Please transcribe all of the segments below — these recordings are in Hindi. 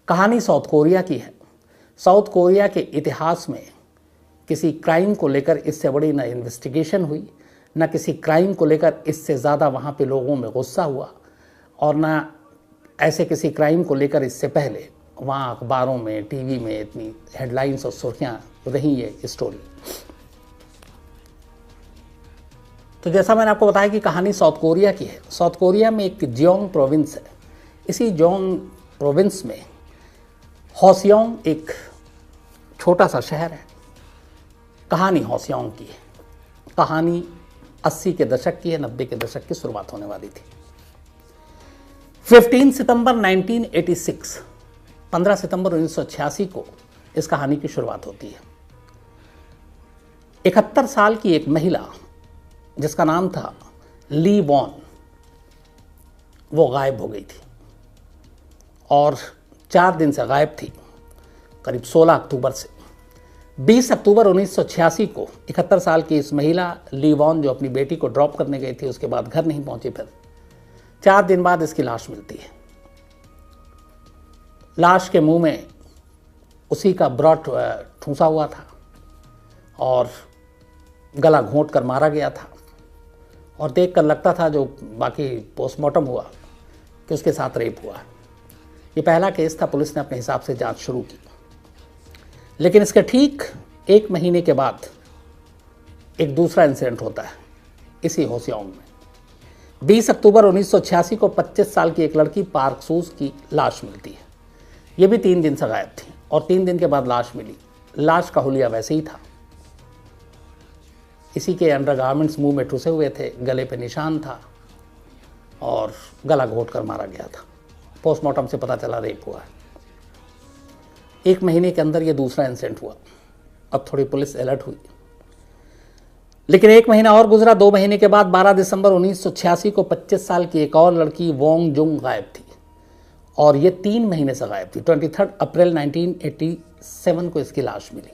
कहानी साउथ कोरिया की है। साउथ कोरिया के इतिहास में किसी क्राइम को लेकर इससे बड़ी न इन्वेस्टिगेशन हुई, न किसी क्राइम को लेकर इससे ज़्यादा वहाँ पे लोगों में गुस्सा हुआ, और न ऐसे किसी क्राइम को लेकर इससे पहले वहाँ अखबारों में, टीवी में इतनी हेडलाइंस और सुर्खियाँ रही ये स्टोरी। तो जैसा मैंने आपको बताया कि कहानी साउथ कोरिया की है। साउथ कोरिया में एक जियोंग प्रोविंस है। इसी जियोंग प्रोविंस में होसियोंग एक छोटा सा शहर है। कहानी होसियोंग की है। कहानी 80 के दशक की है, 90 के दशक की शुरुआत होने वाली थी। 15 सितंबर 1986, 15 सितंबर 1986 को इस कहानी की शुरुआत होती है। 71 साल की एक महिला जिसका नाम था ली वॉन, वो गायब हो गई थी और 4 दिन से गायब थी, करीब 16 अक्टूबर से। 20 अक्टूबर 1986 को 71 साल की इस महिला ली वॉन, जो अपनी बेटी को ड्रॉप करने गई थी, उसके बाद घर नहीं पहुंची। फिर 4 दिन बाद इसकी लाश मिलती है। लाश के मुंह में उसी का ब्रॉड ठूंसा हुआ था और गला घोंट कर मारा गया था, और देखकर लगता था, जो बाकी पोस्टमार्टम हुआ, कि उसके साथ रेप हुआ। ये पहला केस था। पुलिस ने अपने हिसाब से जांच शुरू की, लेकिन इसके ठीक 1 महीने के बाद एक दूसरा इंसिडेंट होता है इसी होसियोंग में। 20 अक्टूबर 1986 को 25 साल की एक लड़की पार्क सूज की लाश मिलती है। ये भी 3 दिन से गायब थी और 3 दिन के बाद लाश मिली। लाश का हुलिया वैसे ही था। इसी के अंडरगारमेंट्स मुंह में ठुसे हुए थे, गले पे निशान था और गला घोंट कर मारा गया था। पोस्टमार्टम से पता चला रेप हुआ है। 1 महीने के अंदर ये दूसरा इंसिडेंट हुआ। अब थोड़ी पुलिस अलर्ट हुई, लेकिन 1 महीना और गुजरा। 2 महीने के बाद 12 दिसंबर 1986 को 25 साल की एक और लड़की वोंग जुंग गायब थी, और ये 3 महीने से गायब थी। 23 अप्रैल 1987 को इसकी लाश मिली।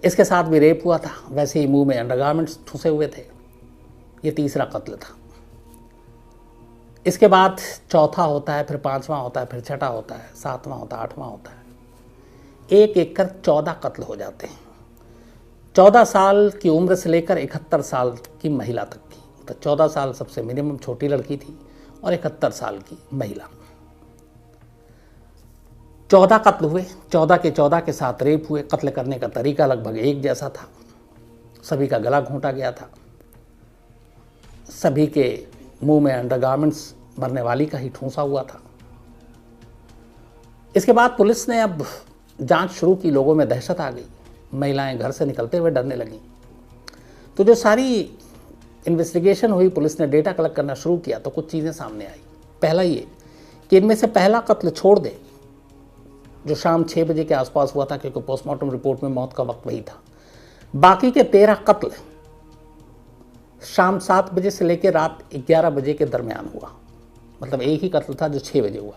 इसके साथ भी रेप हुआ था, वैसे ही मुंह में अंडरगारमेंट्स ठुसे हुए थे। ये तीसरा कत्ल था। इसके बाद चौथा होता है, फिर 5वां होता है, फिर 6ठा होता है, 7वां होता है, 8वां होता है। एक एक कर 14 कत्ल हो जाते हैं। 14 साल की उम्र से लेकर 71 साल की महिला तक की। तो 14 साल सबसे मिनिमम छोटी लड़की थी और 71 साल की महिला। 14 कत्ल हुए। 14 के साथ रेप हुए। कत्ल करने का तरीका लगभग एक जैसा था। सभी का गला घोंटा गया था। सभी के मुंह में अंडरगारमेंट्स मरने वाली का ही ठूंसा हुआ था। इसके बाद पुलिस ने अब जांच शुरू की। लोगों में दहशत आ गई। महिलाएं घर से निकलते हुए डरने लगीं। तो जो सारी इन्वेस्टिगेशन हुई, पुलिस ने डेटा कलेक्ट करना शुरू किया, तो कुछ चीज़ें सामने आई। पहला ये कि इनमें से पहला कत्ल छोड़ दें, जो शाम 6 बजे के आसपास हुआ था, क्योंकि पोस्टमार्टम रिपोर्ट में मौत का वक्त वही था। बाकी के 13 कत्ल शाम 7 बजे से लेकर रात 11 बजे के दरमियान हुआ। मतलब एक ही कत्ल था जो 6 बजे हुआ।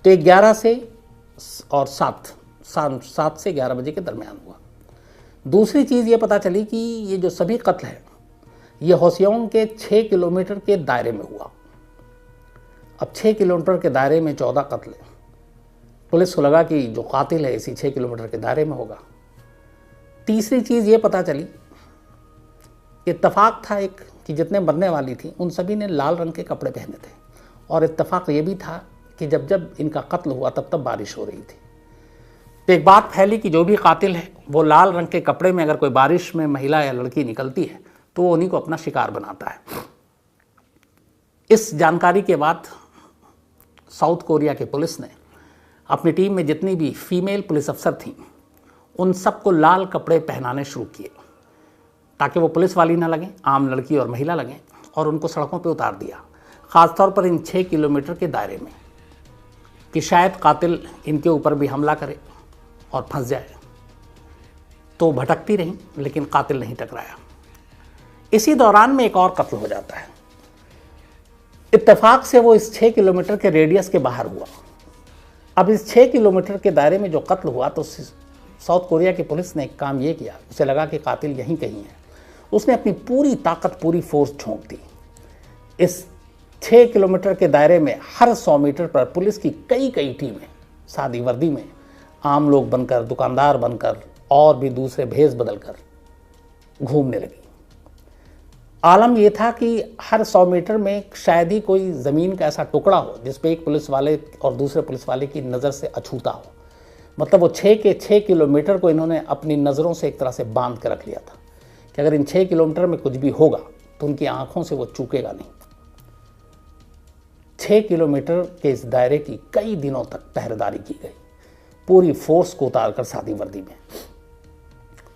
तो 11 से और 7 से 11 बजे के दरमियान हुआ। दूसरी चीज़ ये पता चली कि ये जो सभी कत्ल हैं, ये होसियोंग के 6 किलोमीटर के दायरे में हुआ। अब 6 किलोमीटर के दायरे में 14 कत्ल। पुलिस को लगा कि जो कातिल है इसी 6 किलोमीटर के दायरे में होगा। तीसरी चीज़ ये पता चली कि इत्तफाक था एक कि जितने मरने वाली थी उन सभी ने लाल रंग के कपड़े पहने थे, और इत्तफाक ये भी था कि जब जब इनका कत्ल हुआ तब तब बारिश हो रही थी। तो एक बात फैली कि जो भी कातिल है वो लाल रंग के कपड़े में, अगर कोई बारिश में महिला या लड़की निकलती है तो वो उन्हीं को अपना शिकार बनाता है। इस जानकारी के बाद साउथ कोरिया की पुलिस ने अपनी टीम में जितनी भी फीमेल पुलिस अफसर थीं, उन सबको लाल कपड़े पहनाने शुरू किए, ताकि वो पुलिस वाली ना लगें, आम लड़की और महिला लगें, और उनको सड़कों पे उतार दिया। ख़ासतौर पर इन 6 किलोमीटर के दायरे में, कि शायद कातिल इनके ऊपर भी हमला करे और फंस जाए। तो भटकती रहीं, लेकिन कातिल नहीं टकराया। इसी दौरान में एक और कत्ल हो जाता है। इत्तेफाक से वो इस 6 किलोमीटर के रेडियस के बाहर हुआ। अब इस 6 किलोमीटर के दायरे में जो कत्ल हुआ, तो साउथ कोरिया की पुलिस ने एक काम ये किया, उसे लगा कि कातिल यहीं कहीं है। उसने अपनी पूरी ताकत, पूरी फोर्स झोंक दी। इस 6 किलोमीटर के दायरे में हर 100 मीटर पर पुलिस की कई टीमें सादी वर्दी में आम लोग बनकर, दुकानदार बनकर और भी दूसरे भेष बदलकर घूमने लगी। आलम यह था कि हर 100 मीटर में शायद ही कोई ज़मीन का ऐसा टुकड़ा हो जिस पे एक पुलिस वाले और दूसरे पुलिस वाले की नज़र से अछूता हो। मतलब वो 6 के 6 किलोमीटर को इन्होंने अपनी नज़रों से एक तरह से बांध के रख लिया था कि अगर इन 6 किलोमीटर में कुछ भी होगा तो उनकी आंखों से वो चूकेगा नहीं। 6 किलोमीटर के इस दायरे की कई दिनों तक पहरेदारी की गई, पूरी फोर्स को उतारकर सादी वर्दी में।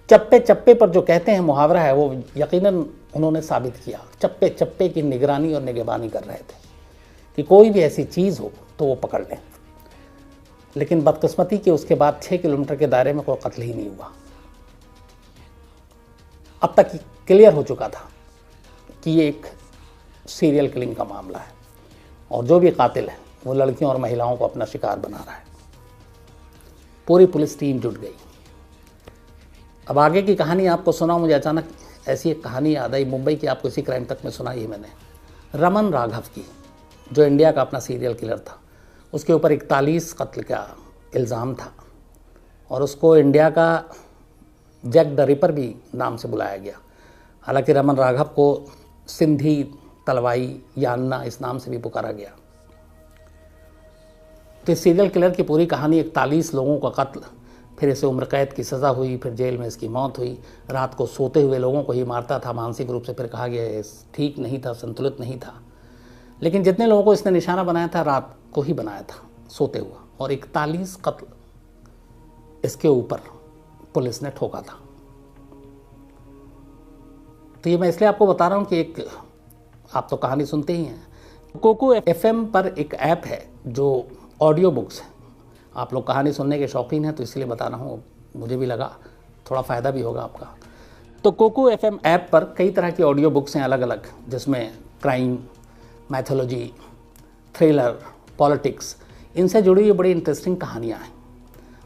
चप्पे चप्पे पर जो कहते हैं मुहावरा है, वो यकीनन उन्होंने साबित किया। चप्पे चप्पे की निगरानी और निगहबानी कर रहे थे कि कोई भी ऐसी चीज़ हो तो वो पकड़ लें। लेकिन बदकिस्मती के उसके बाद 6 किलोमीटर के दायरे में कोई कत्ल ही नहीं हुआ। अब तक क्लियर हो चुका था कि ये एक सीरियल किलिंग का मामला है और जो भी कातिल है वो लड़कियों और महिलाओं को अपना शिकार बना रहा है। पूरी पुलिस टीम जुट गई। अब आगे की कहानी आपको सुनाऊं, मुझे अचानक ऐसी एक कहानी याद आई, मुंबई की, आपको इसी क्राइम तक में सुनाई है मैंने, रमन राघव की, जो इंडिया का अपना सीरियल किलर था। उसके ऊपर 41 कत्ल का इल्ज़ाम था और उसको इंडिया का जैक द रिपर भी नाम से बुलाया गया। हालांकि रमन राघव को सिंधी, तलवाई या अन्ना इस नाम से भी पुकारा गया। तो इस सीरियल किलर की पूरी कहानी 41 लोगों का कत्ल, फिर इसे उम्र कैद की सज़ा हुई, फिर जेल में इसकी मौत हुई। रात को सोते हुए लोगों को ही मारता था मानसिक रूप से, फिर कहा गया ठीक नहीं था, संतुलित नहीं था। लेकिन जितने लोगों को इसने निशाना बनाया था रात को ही बनाया था, सोते हुआ। और 41 कत्ल इसके ऊपर पुलिस ने ठोका था। तो ये मैं इसलिए आपको बता रहा हूँ कि एक, आप तो कहानी सुनते ही हैं, कोको FM पर एक ऐप है जो ऑडियो बुक्स है। आप लोग कहानी सुनने के शौकीन हैं तो इसलिए बता रहा हूँ, मुझे भी लगा थोड़ा फ़ायदा भी होगा आपका। तो कोको FM ऐप पर कई तरह की ऑडियो बुक्स हैं अलग अलग, जिसमें क्राइम, मैथोलॉजी, थ्रिलर, पॉलिटिक्स, इनसे जुड़ी हुई बड़ी इंटरेस्टिंग कहानियाँ हैं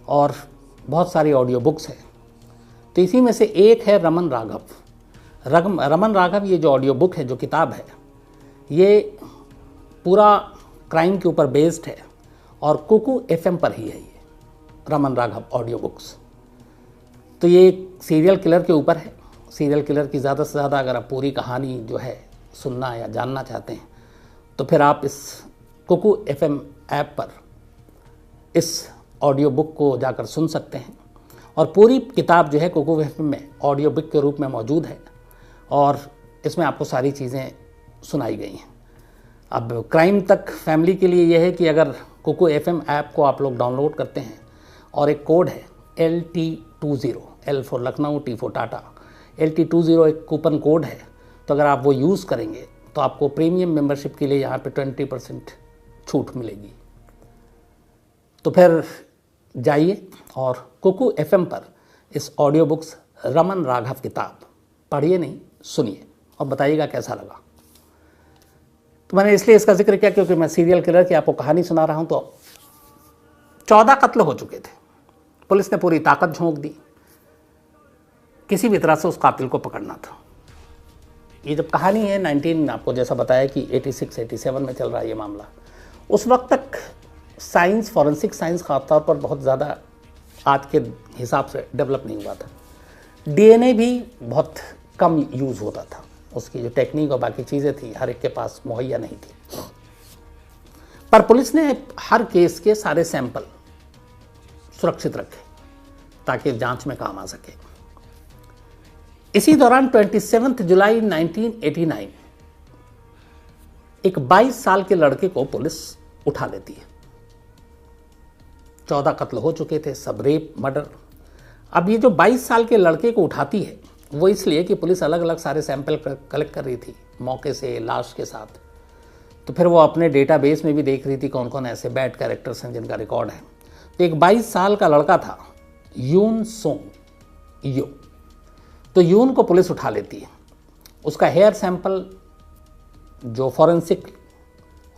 और बहुत सारी ऑडियो बुक्स हैं। तो इसी में से एक है रमन राघव। रमन राघव, ये जो ऑडियो बुक है, जो किताब है, ये पूरा क्राइम के ऊपर बेस्ड है और कोको FM पर ही है ये रमन राघव ऑडियो बुक्स। तो ये एक सीरियल किलर के ऊपर है। सीरियल किलर की ज़्यादा से ज़्यादा अगर आप पूरी कहानी जो है सुनना या जानना चाहते हैं तो फिर आप इस कोको FM ऐप पर इस ऑडियो बुक को जाकर सुन सकते हैं। और पूरी किताब जो है कोको FM में ऑडियो बुक के रूप में मौजूद है और इसमें आपको सारी चीज़ें सुनाई गई हैं। अब क्राइम तक फैमिली के लिए यह है कि अगर कोको FM ऐप को आप लोग डाउनलोड करते हैं और एक कोड है LT20, L for Lucknow, T for Tata, LT20 एक कूपन कोड है। तो अगर आप वो यूज़ करेंगे तो आपको प्रीमियम मेंबरशिप के लिए यहाँ पे 20% छूट मिलेगी। तो फिर जाइए और कोको FM पर इस ऑडियो बुक्स रमन राघव किताब पढ़िए, नहीं सुनिए, और बताइएगा कैसा लगा। तो मैंने इसलिए इसका जिक्र किया क्योंकि मैं सीरियल किलर की आपको कहानी सुना रहा हूं। तो 14 कत्ल हो चुके थे। पुलिस ने पूरी ताकत झोंक दी, किसी भी तरह से उस कातिल को पकड़ना था। ये जब कहानी है 19, आपको जैसा बताया कि 86-87 में चल रहा है ये मामला। उस वक्त तक साइंस, फॉरेंसिक साइंस खासतौर पर बहुत ज़्यादा आज के हिसाब से डेवलप नहीं हुआ था। DNA भी बहुत कम यूज़ होता था, उसकी जो टेक्निक और बाकी चीज़ें थी हर एक के पास मुहैया नहीं थी। पर पुलिस ने हर केस के सारे सैंपल सुरक्षित रखे ताकि जांच में काम आ सके। इसी दौरान 27 जुलाई 1989 एक 22 साल के लड़के को पुलिस उठा लेती है। 14 कत्ल हो चुके थे, सब रेप, मर्डर। अब ये जो 22 साल के लड़के को उठाती है वो इसलिए कि पुलिस अलग अलग सारे सैंपल कलेक्ट कर रही थी मौके से, लाश के साथ। तो फिर वो अपने डेटाबेस में भी देख रही थी कौन कौन ऐसे बैड कैरेक्टर्स हैं जिनका रिकॉर्ड है। तो एक 22 साल का लड़का था, यून सोंग यो। तो यून को पुलिस उठा लेती है। उसका हेयर सैंपल जो फॉरेंसिक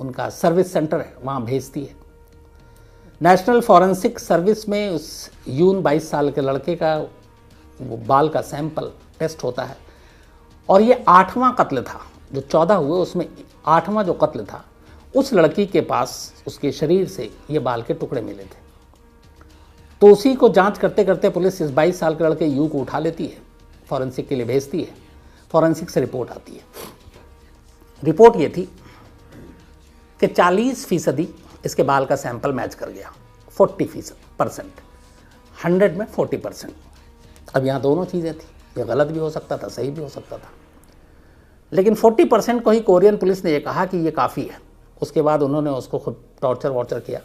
उनका सर्विस सेंटर है वहाँ भेजती है। नेशनल फॉरेंसिक सर्विस में उस यून 22 साल के लड़के का वो बाल का सैंपल टेस्ट होता है और ये 8वां कत्ल था। जो 14 हुए उसमें 8वां जो कत्ल था, उस लड़की के पास उसके शरीर से ये बाल के टुकड़े मिले थे। तो उसी को जांच करते करते पुलिस इस 22 साल के लड़के यू को उठा लेती है, फॉरेंसिक के लिए भेजती है। फॉरेंसिक से रिपोर्ट आती है। रिपोर्ट ये थी कि 40% इसके बाल का सैंपल मैच कर गया, 40%, 100 में 40%। अब यहाँ दोनों चीज़ें थी, ये गलत भी हो सकता था, सही भी हो सकता था, लेकिन 40% को ही कोरियन पुलिस ने ये कहा कि ये काफ़ी है। उसके बाद उन्होंने उसको खुद टॉर्चर वॉर्चर किया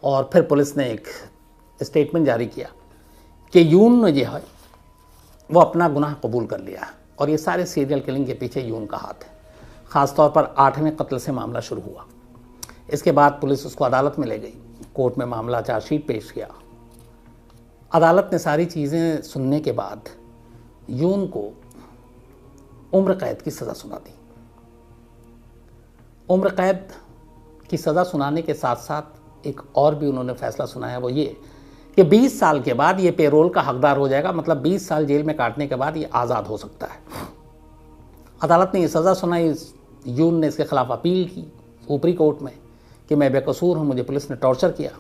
और फिर पुलिस ने एक स्टेटमेंट जारी किया कि यून ने जो है वो अपना गुनाह कबूल कर लिया है और ये सारे सीरियल किलिंग के पीछे यून का हाथ है। ख़ासतौर पर 8वें कत्ल से मामला शुरू हुआ। इसके बाद पुलिस उसको अदालत में ले गई, कोर्ट में मामला चार्जशीट पेश किया। अदालत ने सारी चीज़ें सुनने के बाद यून को उम्र कैद की सज़ा सुना दी। उम्र कैद की सज़ा सुनाने के साथ साथ एक और भी उन्होंने फैसला सुनाया, वो ये कि 20 साल के बाद ये पेरोल का हकदार हो जाएगा, मतलब 20 साल जेल में काटने के बाद ये आज़ाद हो सकता है। अदालत ने ये सज़ा सुनाई। यून ने इसके खिलाफ अपील की ऊपरी कोर्ट में कि मैं बेकसूर हूँ, मुझे पुलिस ने टॉर्चर किया,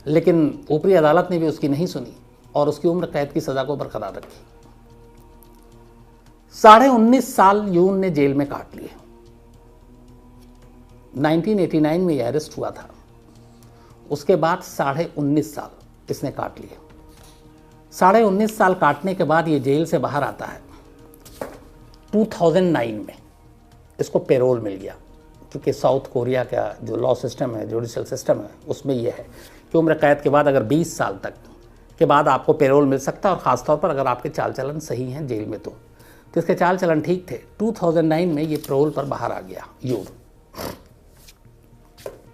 लेकिन ऊपरी अदालत ने भी उसकी नहीं सुनी और उसकी उम्र कैद की सज़ा को बरकरार रखी। 19.5 साल यून ने जेल में काट लिए। 1989 में यह अरेस्ट हुआ था, उसके बाद 19.5 साल इसने काट लिए। 19.5 साल काटने के बाद ये जेल से बाहर आता है। 2009 में इसको पेरोल मिल गया, क्योंकि साउथ कोरिया का जो लॉ सिस्टम है, जुडिशल सिस्टम है, उसमें यह है कि उम्र कैद के बाद अगर 20 साल तक के बाद आपको पेरोल मिल सकता है, और ख़ासतौर पर अगर आपके चाल चलन सही हैं जेल में तो इसके चाल चलन ठीक थे। 2009 में ये पेरोल पर बाहर आ गया। यून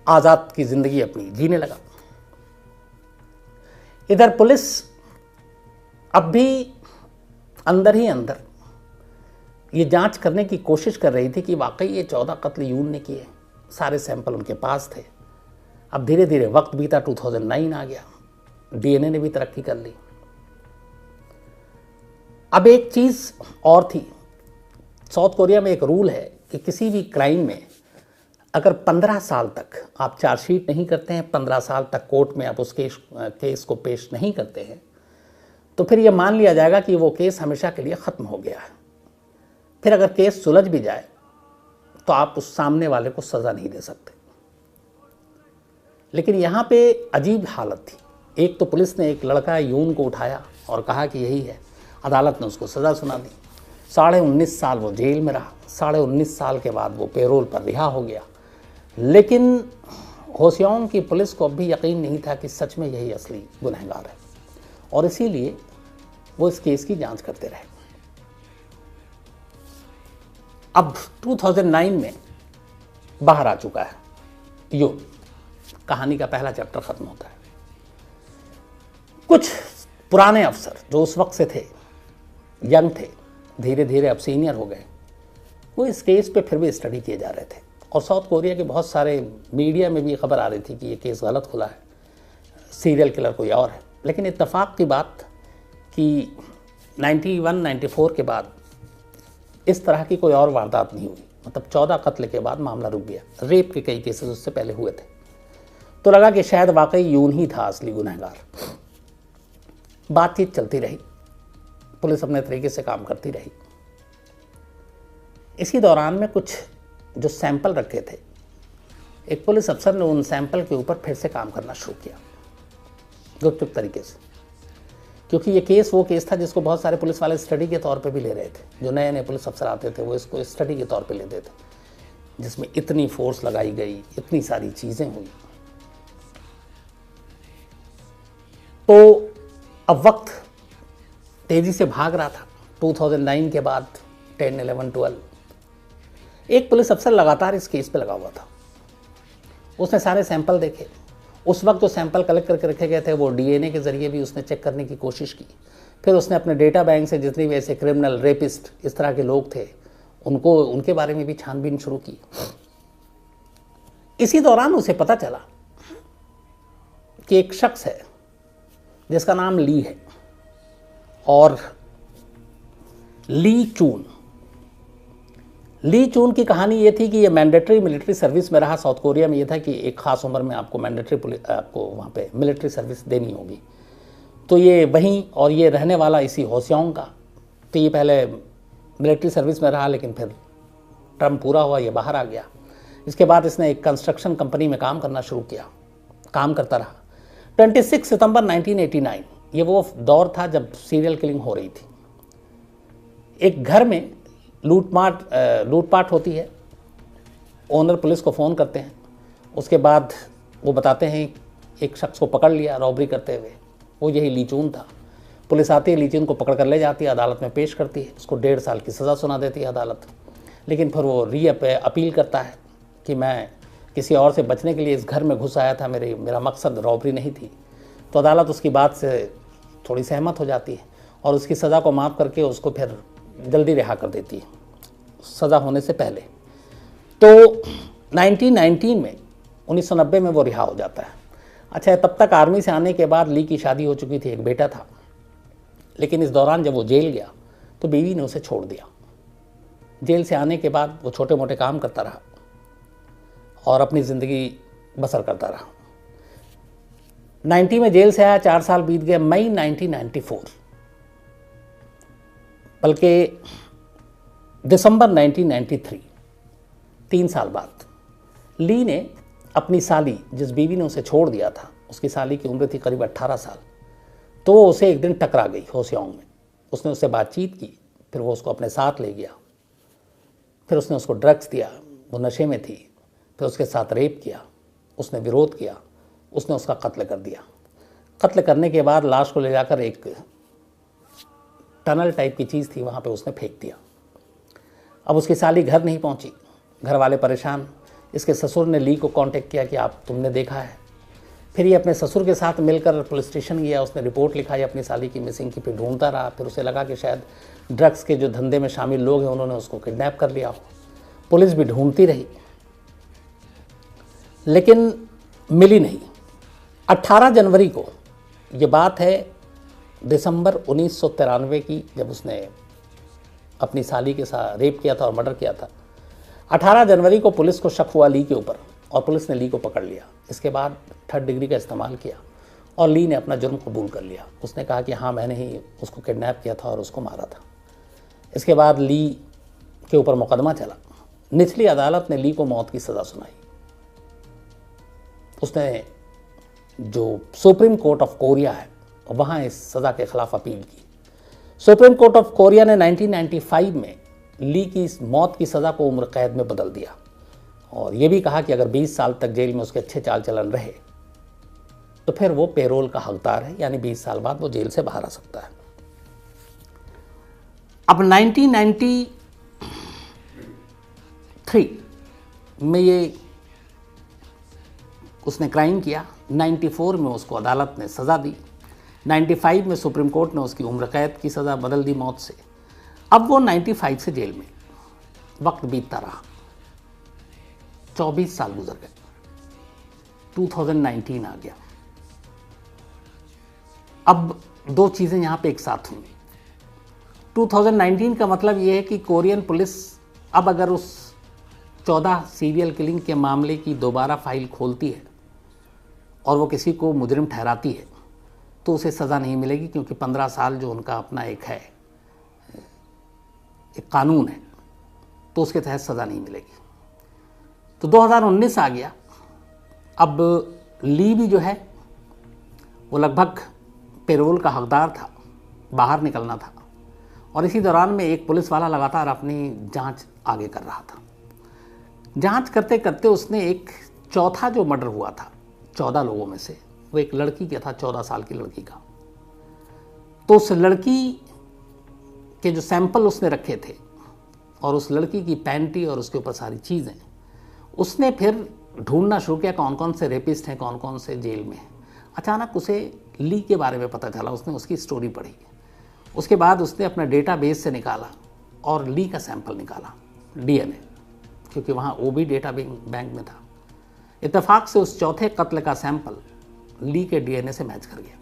आज़ाद की ज़िंदगी अपनी जीने लगा। इधर पुलिस अब भी अंदर ही अंदर ये जांच करने की कोशिश कर रही थी कि वाकई ये 14 कत्ल यून ने किए। सारे सैंपल उनके पास थे। अब धीरे धीरे वक्त बीता, 2009 आ गया, डीएनए ने भी तरक्की कर ली। अब एक चीज़ और थी, साउथ कोरिया में एक रूल है कि किसी भी क्राइम में अगर 15 साल तक आप चार्जशीट नहीं करते हैं, 15 साल तक कोर्ट में आप उस केस को पेश नहीं करते हैं, तो फिर यह मान लिया जाएगा कि वो केस हमेशा के लिए ख़त्म हो गया है। फिर अगर केस सुलझ भी जाए तो आप उस सामने वाले को सज़ा नहीं दे सकते। लेकिन यहाँ पे अजीब हालत थी। एक तो पुलिस ने एक लड़का यून को उठाया और कहा कि यही है, अदालत ने उसको सज़ा सुना दी। 19.5 साल वो जेल में रहा। 19.5 साल के बाद वो पेरोल पर रिहा हो गया। लेकिन होशियोंग की पुलिस को अब भी यकीन नहीं था कि सच में यही असली गुनहगार है, और इसीलिए वो इस केस की जांच करते रहे। अब 2009 में बाहर आ चुका है यून। कहानी का पहला चैप्टर खत्म होता है। कुछ पुराने अफसर जो उस वक्त से थे, यंग थे, धीरे धीरे अब सीनियर हो गए, वो इस केस पे फिर भी स्टडी किए जा रहे थे। और साउथ कोरिया के बहुत सारे मीडिया में भी खबर आ रही थी कि ये केस गलत खुला है, सीरियल किलर कोई और है। लेकिन इत्तेफाक की बात कि 91-94 के बाद इस तरह की कोई और वारदात नहीं हुई। मतलब 14 कत्ल के बाद मामला रुक गया। रेप के कई केसेस उससे पहले हुए थे, तो लगा कि शायद वाकई यून ही था असली गुनहगार। बातचीत चलती रही, पुलिस अपने तरीके से काम करती रही। इसी दौरान में कुछ जो सैंपल रखे थे, एक पुलिस अफसर ने उन सैंपल के ऊपर फिर से काम करना शुरू किया गुपचुप तरीके से, क्योंकि ये केस वो केस था जिसको बहुत सारे पुलिस वाले स्टडी के तौर पे भी ले रहे थे। जो नए नए पुलिस अफसर आते थे वो इसको स्टडी के तौर पे लेते थे, जिसमें इतनी फोर्स लगाई गई, इतनी सारी चीज़ें हुई। तो अब वक्त तेज़ी से भाग रहा था। 2009 के बाद 10, 11, 12 एक पुलिस अफसर लगातार इस केस पे लगा हुआ था। उसने सारे सैंपल देखे। उस वक्त जो सैंपल कलेक्ट करके रखे गए थे वो डीएनए के ज़रिए भी उसने चेक करने की कोशिश की। फिर उसने अपने डेटा बैंक से जितनी भी ऐसे क्रिमिनल, रेपिस्ट, इस तरह के लोग थे उनके बारे में भी छानबीन शुरू की। इसी दौरान उसे पता चला कि एक शख्स है जिसका नाम ली है, और ली चून ली चून की कहानी ये थी कि ये मैंडेटरी मिलिट्री सर्विस में रहा। साउथ कोरिया में ये था कि एक ख़ास उम्र में आपको आपको वहाँ पे मिलिट्री सर्विस देनी होगी। तो ये वहीं, और ये रहने वाला इसी होसियांग का। तो ये पहले मिलिट्री सर्विस में रहा, लेकिन फिर टर्म पूरा हुआ, ये बाहर आ गया। इसके बाद इसने एक कंस्ट्रक्शन कंपनी में काम करना शुरू किया, काम करता रहा। 26 सितंबर 1989 ये वो दौर था जब सीरियल किलिंग हो रही थी। एक घर में लूटपाट होती है। ओनर पुलिस को फ़ोन करते हैं। उसके बाद वो बताते हैं एक शख्स को पकड़ लिया रॉबरी करते हुए, वो यही ली चून था। पुलिस आती है, ली चून को पकड़ कर ले जाती है, अदालत में पेश करती है। उसको 1.5 साल की सज़ा सुना देती है अदालत। लेकिन फिर वो अपील करता है कि मैं किसी और से बचने के लिए इस घर में घुस आया था, मेरा मकसद रॉबरी नहीं थी। तो अदालत उसकी बात से थोड़ी सहमत हो जाती है और उसकी सज़ा को माफ़ करके उसको फिर जल्दी रिहा कर देती है, सज़ा होने से पहले। तो 1990 में वो रिहा हो जाता है। अच्छा, तब तक आर्मी से आने के बाद ली की शादी हो चुकी थी, एक बेटा था। लेकिन इस दौरान जब वो जेल गया तो बीवी ने उसे छोड़ दिया। जेल से आने के बाद वो छोटे मोटे काम करता रहा और अपनी ज़िंदगी बसर करता रहा। 90 में जेल से आया, 4 साल बीत गए। मई 1994 बल्कि दिसंबर 1993, 3 साल बाद ली ने अपनी साली, जिस बीवी ने उसे छोड़ दिया था, उसकी साली की उम्र थी करीब 18 साल, तो वो उसे एक दिन टकरा गई होसियांग में। उसने उससे बातचीत की, फिर वो उसको अपने साथ ले गया। फिर उसने उसको ड्रग्स दिया, वो नशे में थी। फिर उसके साथ रेप किया, उसने विरोध किया, उसने उसका कत्ल कर दिया। कत्ल करने के बाद लाश को ले जाकर एक टनल टाइप की चीज़ थी, वहाँ पे उसने फेंक दिया। अब उसकी साली घर नहीं पहुँची, घर वाले परेशान। इसके ससुर ने ली को कांटेक्ट किया कि तुमने देखा है। फिर ये अपने ससुर के साथ मिलकर पुलिस स्टेशन गया, उसने रिपोर्ट लिखाई अपनी साली की मिसिंग की। फिर ढूंढता रहा, फिर उसे लगा कि शायद ड्रग्स के जो धंधे में शामिल लोग हैं उन्होंने उसको किडनैप कर लिया हो। पुलिस भी ढूंढती रही, लेकिन मिली नहीं। 18 जनवरी को, ये बात है दिसंबर 1993 की, जब उसने अपनी साली के साथ रेप किया था और मर्डर किया था। 18 जनवरी को पुलिस को शक हुआ ली के ऊपर और पुलिस ने ली को पकड़ लिया। इसके बाद 3rd डिग्री का इस्तेमाल किया और ली ने अपना जुर्म कबूल कर लिया। उसने कहा कि हाँ, मैंने ही उसको किडनैप किया था और उसको मारा था। इसके बाद ली के ऊपर मुकदमा चला। निचली अदालत ने ली को मौत की सज़ा सुनाई। उसने जो सुप्रीम कोर्ट ऑफ कोरिया है वहाँ इस सज़ा के खिलाफ अपील की। सुप्रीम कोर्ट ऑफ कोरिया ने 1995 में ली की इस मौत की सज़ा को उम्र कैद में बदल दिया और ये भी कहा कि अगर 20 साल तक जेल में उसके अच्छे चाल चलन रहे तो फिर वो पेरोल का हकदार है, यानी 20 साल बाद वो जेल से बाहर आ सकता है। अब 1993 में ये उसने क्राइम किया। 94 में उसको अदालत ने सज़ा दी। 95 में सुप्रीम कोर्ट ने उसकी उम्र कैद की सज़ा बदल दी मौत से। अब वो 95 से जेल में। वक्त बीतता रहा, 24 साल गुजर गए, 2019 आ गया। अब 2 चीज़ें यहाँ पे एक साथ हुई। 2019 का मतलब ये है कि कोरियन पुलिस अब अगर उस 14 सीरियल किलिंग के मामले की दोबारा फाइल खोलती है और वो किसी को मुजरिम ठहराती है तो उसे सज़ा नहीं मिलेगी, क्योंकि 15 साल जो उनका अपना एक कानून है, तो उसके तहत सज़ा नहीं मिलेगी। तो 2019 आ गया। अब ली भी जो है वो लगभग पेरोल का हकदार था, बाहर निकलना था, और इसी दौरान में एक पुलिस वाला लगातार अपनी जांच आगे कर रहा था। जांच करते करते उसने एक चौथा जो मर्डर हुआ था 14 लोगों में से, वो एक लड़की का था, 14 साल की लड़की का। तो उस लड़की के जो सैंपल उसने रखे थे और उस लड़की की पैंटी और उसके ऊपर सारी चीज़ें, उसने फिर ढूंढना शुरू किया कौन कौन से रेपिस्ट हैं, कौन कौन से जेल में हैं। अचानक उसे ली के बारे में पता चला, उसने उसकी स्टोरी पढ़ी। उसके बाद उसने अपना डेटाबेस से निकाला और ली का सैंपल निकाला, डीएनए, क्योंकि वहाँ वो भी डेटा बैंक में था। इत्तेफाक से उस चौथे कत्ल का सैंपल ली के डीएनए से मैच कर गया।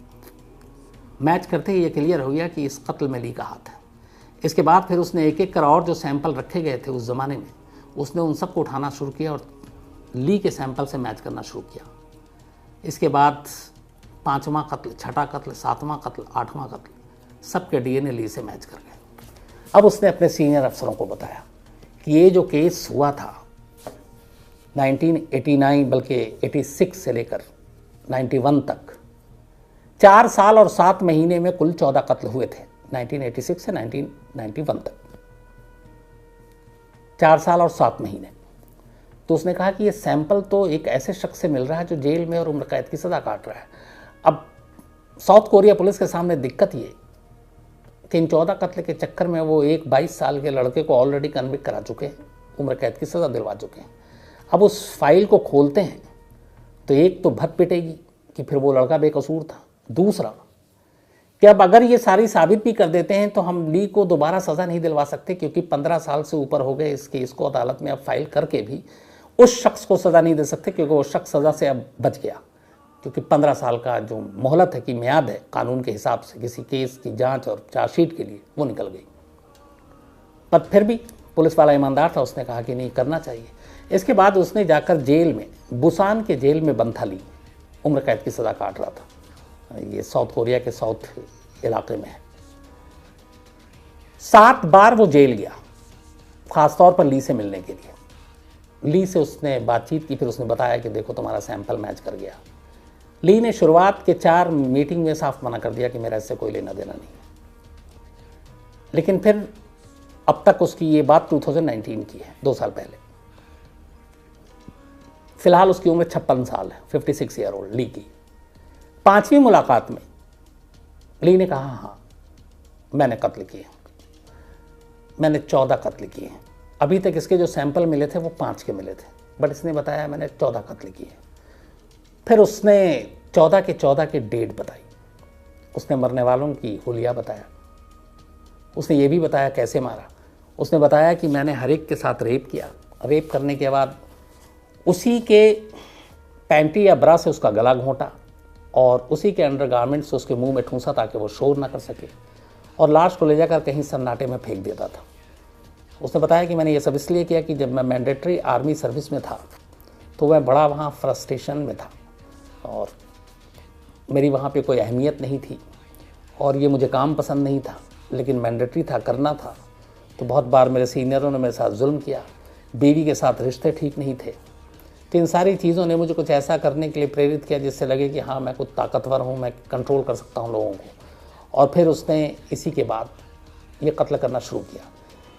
मैच करते ही ये क्लियर हो गया कि इस कत्ल में ली का हाथ है। इसके बाद फिर उसने एक एक कर और जो सैंपल रखे गए थे उस ज़माने में, उसने उन सबको उठाना शुरू किया और ली के सैंपल से मैच करना शुरू किया। इसके बाद 5वां कत्ल, 6ठा कत्ल, 7वां कत्ल, 8वां कत्ल, सबके डीएनए ली से मैच कर गए। अब उसने अपने सीनियर अफसरों को बताया कि ये जो केस हुआ था 1989 बल्कि 86 से लेकर 91 तक 4 साल और 7 महीने में कुल 14 कत्ल हुए थे। 1986 से 1991 तक 4 साल और 7 महीने। तो उसने कहा कि ये सैंपल तो एक ऐसे शख्स से मिल रहा है जो जेल में और उम्र कैद की सज़ा काट रहा है। अब साउथ कोरिया पुलिस के सामने दिक्कत ये कि इन 14 कत्ल के चक्कर में वो एक 22 साल के लड़के को ऑलरेडी कन्विक्ट करा चुके हैं, उम्र कैद की सज़ा दिलवा चुके हैं। अब उस फाइल को खोलते हैं तो एक तो भत पिटेगी कि फिर वो लड़का बेकसूर था, दूसरा कि अब अगर ये सारी साबित भी कर देते हैं तो हम ली को दोबारा सज़ा नहीं दिलवा सकते, क्योंकि 15 साल से ऊपर हो गए इस केस को अदालत में अब फाइल करके भी उस शख्स को सज़ा नहीं दे सकते, क्योंकि वो शख्स सज़ा से अब बच गया, क्योंकि 15 साल का जो मोहलत है कि म्याद है कानून के हिसाब से किसी केस की जांच और चार्जशीट के लिए, वो निकल गई। पर फिर भी पुलिस वाला ईमानदार था, उसने कहा कि नहीं करना चाहिए। इसके बाद उसने जाकर जेल में, बुसान के जेल में बंद था ली, उम्र कैद की सज़ा काट रहा था। ये साउथ कोरिया के साउथ इलाके में है। 7 बार वो जेल गया, ख़ासतौर पर ली से मिलने के लिए। ली से उसने बातचीत की, फिर उसने बताया कि देखो तुम्हारा सैंपल मैच कर गया। ली ने शुरुआत के 4 मीटिंग में साफ मना कर दिया कि मेरा इससे कोई लेना देना नहीं है, लेकिन फिर अब तक उसकी ये बात 2019 की है, 2 साल पहले। फिलहाल उसकी उम्र 56 साल है, 56 ईयर ओल्ड ली की। 5वीं मुलाकात में ली ने कहा हाँ मैंने कत्ल किए, मैंने 14 कत्ल किए हैं। अभी तक इसके जो सैंपल मिले थे वो 5 के मिले थे, बट इसने बताया मैंने 14 कत्ल किए। फिर उसने 14 के डेट बताई, उसने मरने वालों की हुलिया बताया, उसने ये भी बताया कैसे मारा। उसने बताया कि मैंने हर एक के साथ रेप किया, रेप करने के बाद उसी के पैंटी या ब्रा से उसका गला घोंटा और उसी के अंडरगारमेंट से उसके मुंह में ठूंसा ताकि वो शोर ना कर सके, और लाश को ले जाकर कहीं सन्नाटे में फेंक देता था। उसने बताया कि मैंने ये सब इसलिए किया कि जब मैं मैंडेटरी आर्मी सर्विस में था तो मैं बड़ा वहाँ फ्रस्ट्रेशन में था और मेरी वहाँ पे कोई अहमियत नहीं थी और ये मुझे काम पसंद नहीं था, लेकिन मैंडेटरी था, करना था। तो बहुत बार मेरे सीनियरों ने मेरे साथ जुल्म किया, बीवी के साथ रिश्ते ठीक नहीं थे। तो इन सारी चीज़ों ने मुझे कुछ ऐसा करने के लिए प्रेरित किया जिससे लगे कि हाँ मैं कुछ ताकतवर हूँ, मैं कंट्रोल कर सकता हूँ लोगों को। और फिर उसने इसी के बाद ये कत्ल करना शुरू किया।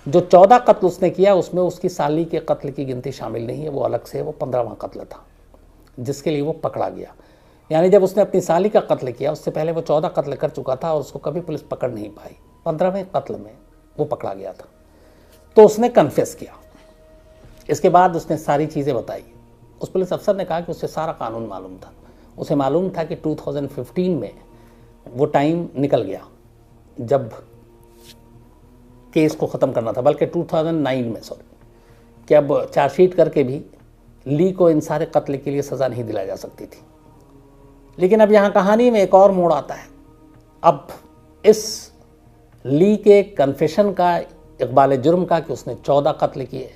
जो 14 कत्ल उसने किया उसमें उसकी साली के कत्ल की गिनती शामिल नहीं है, वो अलग से, वो 15वां कत्ल था जिसके लिए वो पकड़ा गया। यानी जब उसने अपनी साली का कत्ल किया उससे पहले वो 14 कत्ल कर चुका था और उसको कभी पुलिस पकड़ नहीं पाई। 15वें कत्ल में वो पकड़ा गया था, तो उसने कन्फेस किया। इसके बाद उसने सारी चीज़ें बताई। उस पुलिस अफसर ने कहा कि उसे सारा कानून मालूम था, उसे मालूम था कि 2015 में वो टाइम निकल गया जब केस को ख़त्म करना था, बल्कि 2009 में, कि अब चार्जशीट करके भी ली को इन सारे कत्ल के लिए सज़ा नहीं दिलाई जा सकती थी। लेकिन अब यहाँ कहानी में एक और मोड़ आता है। अब इस ली के कन्फेशन का, इकबाल जुर्म का कि उसने 14 कत्ल किए,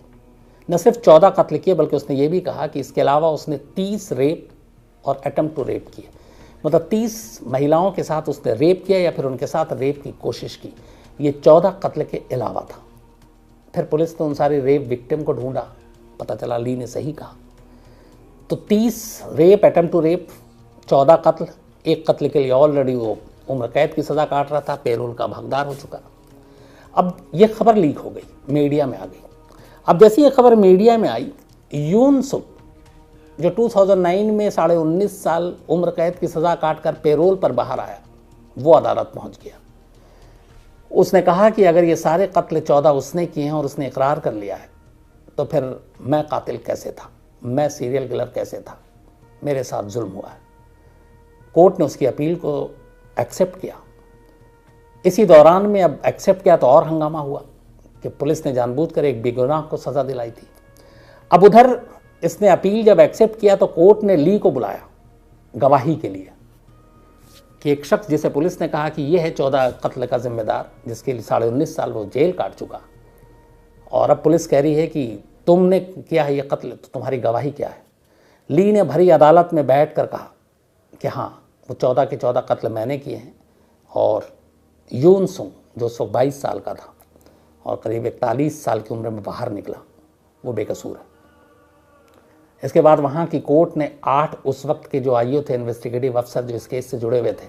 न सिर्फ 14 कत्ल किए बल्कि उसने ये भी कहा कि इसके अलावा उसने 30 रेप और अटेम्प्ट टू रेप किए, मतलब 30 महिलाओं के साथ उसने रेप किया या फिर उनके साथ रेप की कोशिश की। ये 14 कत्ल के अलावा था। फिर पुलिस ने उन सारे रेप विक्टिम को ढूंढा, पता चला ली ने सही कहा। तो 30 रेप, अटेम्प्ट टू रेप, 14 कत्ल, एक कत्ल के लिए ऑलरेडी वो उम्र कैद की सज़ा काट रहा था, पेरोल का भागीदार हो चुका। अब ये खबर लीक हो गई, मीडिया में आ गई। अब जैसी ये खबर मीडिया में आई, यून सुक जो 2009 में 19.5 साल उम्र कैद की सज़ा काट कर पेरोल पर बाहर आया, वो अदालत पहुंच गया। उसने कहा कि अगर ये सारे कत्ल 14 उसने किए हैं और उसने इकरार कर लिया है तो फिर मैं कातिल कैसे था, मैं सीरियल किलर कैसे था, मेरे साथ जुल्म हुआ है। कोर्ट ने उसकी अपील को एक्सेप्ट किया। इसी दौरान में अब एक्सेप्ट किया तो और हंगामा हुआ कि पुलिस ने जानबूझकर एक बेगुनाह को सज़ा दिलाई थी। अब उधर इसने अपील जब एक्सेप्ट किया तो कोर्ट ने ली को बुलाया गवाही के लिए। कि एक शख्स जिसे पुलिस ने कहा कि यह है 14 कत्ल का जिम्मेदार, जिसके लिए 19.5 साल वो जेल काट चुका, और अब पुलिस कह रही है कि तुमने किया है ये कत्ल, तो तुम्हारी गवाही क्या है। ली ने भरी अदालत में बैठ कर कहा कि हाँ, वो 14 के 14 कत्ल मैंने किए हैं, और यून सुंग जो 22 साल का था और करीब 41 साल की उम्र में बाहर निकला, वो बेकसूर है। इसके बाद वहाँ की कोर्ट ने 8 उस वक्त के जो आईओ थे, इन्वेस्टिगेटिव अफसर जो इस केस से जुड़े हुए थे,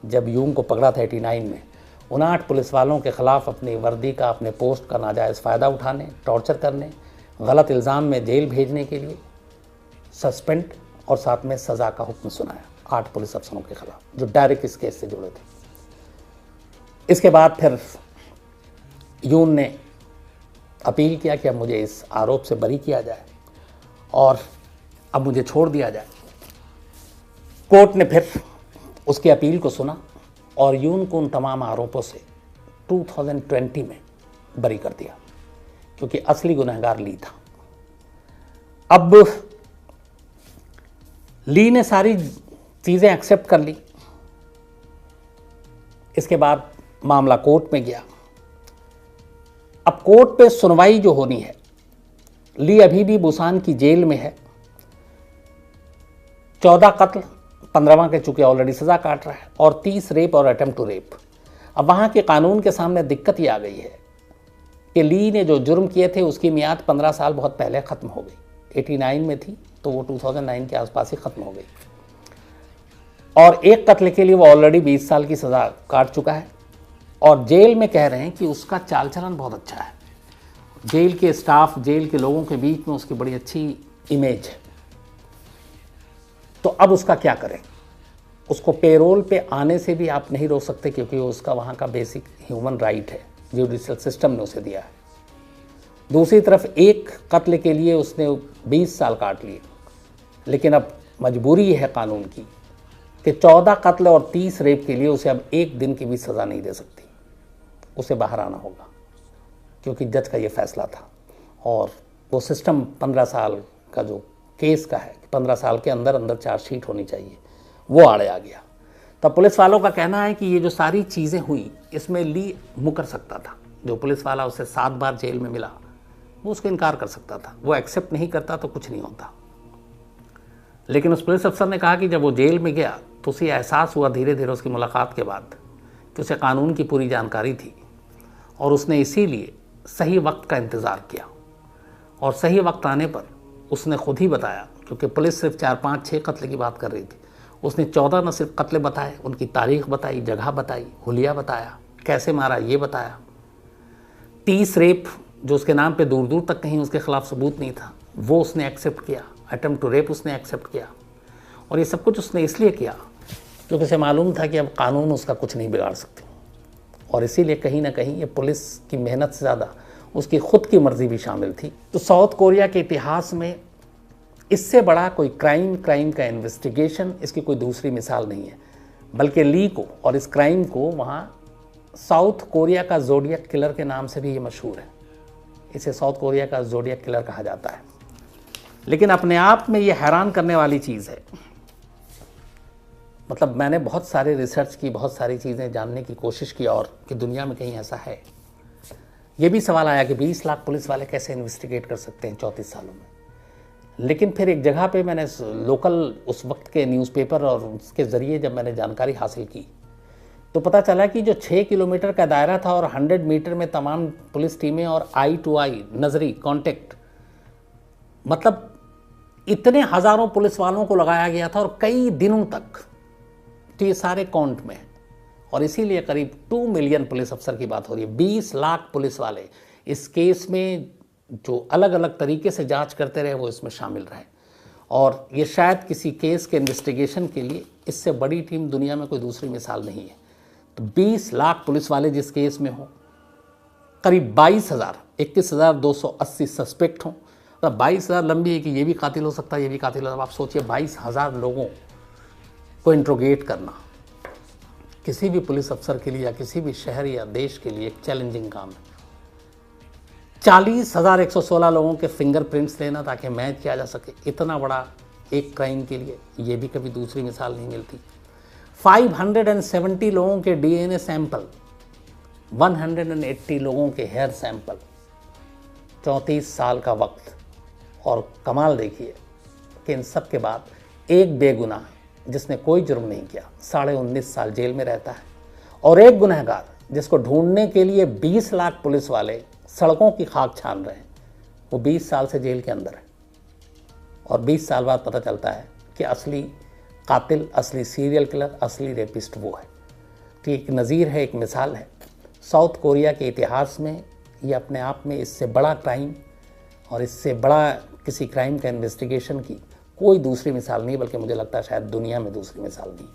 जब यूंग को पकड़ा था 89 में, उन 8 पुलिस वालों के खिलाफ अपनी वर्दी का, अपने पोस्ट का नाजायज़ फ़ायदा उठाने, टॉर्चर करने, गलत इल्ज़ाम में जेल भेजने के लिए सस्पेंड और साथ में सज़ा का हुक्म सुनाया 8 पुलिस अफसरों के खिलाफ जो डायरेक्ट इस केस से जुड़े थे। इसके बाद फिर यून ने अपील किया कि अब मुझे इस आरोप से बरी किया जाए और अब मुझे छोड़ दिया जाए। कोर्ट ने फिर उसकी अपील को सुना और यून को उन तमाम आरोपों से 2020 में बरी कर दिया, क्योंकि असली गुनहगार ली था। अब ली ने सारी चीज़ें एक्सेप्ट कर ली। इसके बाद मामला कोर्ट में गया। अब कोर्ट पे सुनवाई जो होनी है, ली अभी भी बुसान की जेल में है। 14 कत्ल, 15वां के चूंकि ऑलरेडी सजा काट रहा है, और 30 रेप और अटेम्प्ट टू रेप। अब वहां के कानून के सामने दिक्कत ये आ गई है कि ली ने जो जुर्म किए थे उसकी मियाद 15 साल बहुत पहले ख़त्म हो गई। 89 में थी तो वो 2009 के आसपास ही ख़त्म हो गई, और एक कत्ल के लिए वो ऑलरेडी 20 साल की सज़ा काट चुका है। और जेल में कह रहे हैं कि उसका चाल चलन बहुत अच्छा है, जेल के स्टाफ, जेल के लोगों के बीच में उसकी बड़ी अच्छी इमेज है। तो अब उसका क्या करें? उसको पेरोल पे आने से भी आप नहीं रोक सकते, क्योंकि उसका वहाँ का बेसिक ह्यूमन राइट है, जुडिशियल सिस्टम ने उसे दिया है। दूसरी तरफ एक कत्ल के लिए उसने 20 साल काट लिए, लेकिन अब मजबूरी है कानून की कि 14 कत्ल और 30 रेप के लिए उसे अब 1 दिन की भी सज़ा नहीं दे सकती, उसे बाहर आना होगा, क्योंकि जज का ये फैसला था। और वो सिस्टम 15 साल का जो केस का है, 15 साल के अंदर अंदर चार्जशीट होनी चाहिए, वो आड़े आ गया। तब पुलिस वालों का कहना है कि ये जो सारी चीज़ें हुई इसमें ली मुकर सकता था। जो पुलिस वाला उसे 7 बार जेल में मिला वो उसको इनकार कर सकता था, वो एक्सेप्ट नहीं करता तो कुछ नहीं होता। लेकिन उस पुलिस अफसर ने कहा कि जब वो जेल में गया तो उसे एहसास हुआ धीरे धीरे उसकी मुलाकात के बाद कि उसे कानून की पूरी जानकारी थी, और उसने इसीलिए सही वक्त का इंतज़ार किया। और सही वक्त आने पर उसने खुद ही बताया, क्योंकि पुलिस सिर्फ 4, 5, 6 कत्ल की बात कर रही थी, उसने 14 न सिर्फ कत्ल बताए, उनकी तारीख बताई, जगह बताई, हुलिया बताया, कैसे मारा ये बताया। 30 रेप जो उसके नाम पे दूर दूर तक कहीं उसके खिलाफ सबूत नहीं था, वो उसने एक्सेप्ट किया। अटेम्प्ट टू रेप उसने एक्सेप्ट किया। और ये सब कुछ उसने इसलिए किया क्योंकि उसे मालूम था कि अब कानून उसका कुछ नहीं बिगाड़ सकते। और इसीलिए कहीं ना कहीं ये पुलिस की मेहनत से ज़्यादा उसकी खुद की मर्जी भी शामिल थी। तो साउथ कोरिया के इतिहास में इससे बड़ा कोई क्राइम का इन्वेस्टिगेशन, इसकी कोई दूसरी मिसाल नहीं है। बल्कि ली को और इस क्राइम को वहाँ साउथ कोरिया का ज़ोडियक किलर के नाम से भी ये मशहूर है। इसे साउथ कोरिया का ज़ोडियक किलर कहा जाता है। लेकिन अपने आप में ये हैरान करने वाली चीज़ है, मतलब मैंने बहुत सारे रिसर्च की, बहुत सारी चीज़ें जानने की कोशिश की, और कि दुनिया में कहीं ऐसा है। ये भी सवाल आया कि 20 लाख पुलिस वाले कैसे इन्वेस्टिगेट कर सकते हैं 34 सालों में। लेकिन फिर एक जगह पे मैंने लोकल उस वक्त के न्यूज़पेपर और उसके ज़रिए जब मैंने जानकारी हासिल की तो पता चला कि जो 6 किलोमीटर का दायरा था और 100 मीटर में तमाम पुलिस टीमें और आई टू आई नजरी कांटेक्ट, मतलब इतने हज़ारों पुलिस वालों को लगाया गया था और कई दिनों तक। तो ये सारे काउंट में है, और इसीलिए करीब 2 मिलियन पुलिस अफसर की बात हो रही है। 20 लाख पुलिस वाले इस केस में जो अलग अलग तरीके से जांच करते रहे वो इसमें शामिल रहे। और ये शायद किसी केस के इन्वेस्टिगेशन के लिए इससे बड़ी टीम दुनिया में कोई दूसरी मिसाल नहीं है। तो 20 लाख पुलिस वाले जिस केस में हों, करीब 21,280 सस्पेक्ट हों, तो 22,000 लंबी है कि ये भी कातिल हो सकता है, ये भी कातिल हो सकता है। आप सोचिए 22,000 लोगों को इंट्रोगेट करना किसी भी पुलिस अफसर के लिए या किसी भी शहर या देश के लिए एक चैलेंजिंग काम है। 40,116 लोगों के फिंगरप्रिंट्स लेना ताकि मैच किया जा सके, इतना बड़ा एक क्राइम के लिए ये भी कभी दूसरी मिसाल नहीं मिलती। 570 लोगों के डीएनए सैंपल, 180 लोगों के हेयर सैंपल, 34 साल का वक्त। और कमाल देखिए कि इन सब के बाद एक बेगुनाह जिसने कोई जुर्म नहीं किया 19.5 साल जेल में रहता है, और एक गुनहगार जिसको ढूंढने के लिए 20 लाख पुलिस वाले सड़कों की खाक छान रहे हैं, वो 20 साल से जेल के अंदर है। और 20 साल बाद पता चलता है कि असली कातिल, असली सीरियल किलर, असली रेपिस्ट वो है। तो एक नज़ीर है, एक मिसाल है। साउथ कोरिया के इतिहास में ये अपने आप में इससे बड़ा क्राइम और इससे बड़ा किसी क्राइम का इन्वेस्टिगेशन की कोई दूसरी मिसाल नहीं, बल्कि मुझे लगता है शायद दुनिया में दूसरी मिसाल नहीं।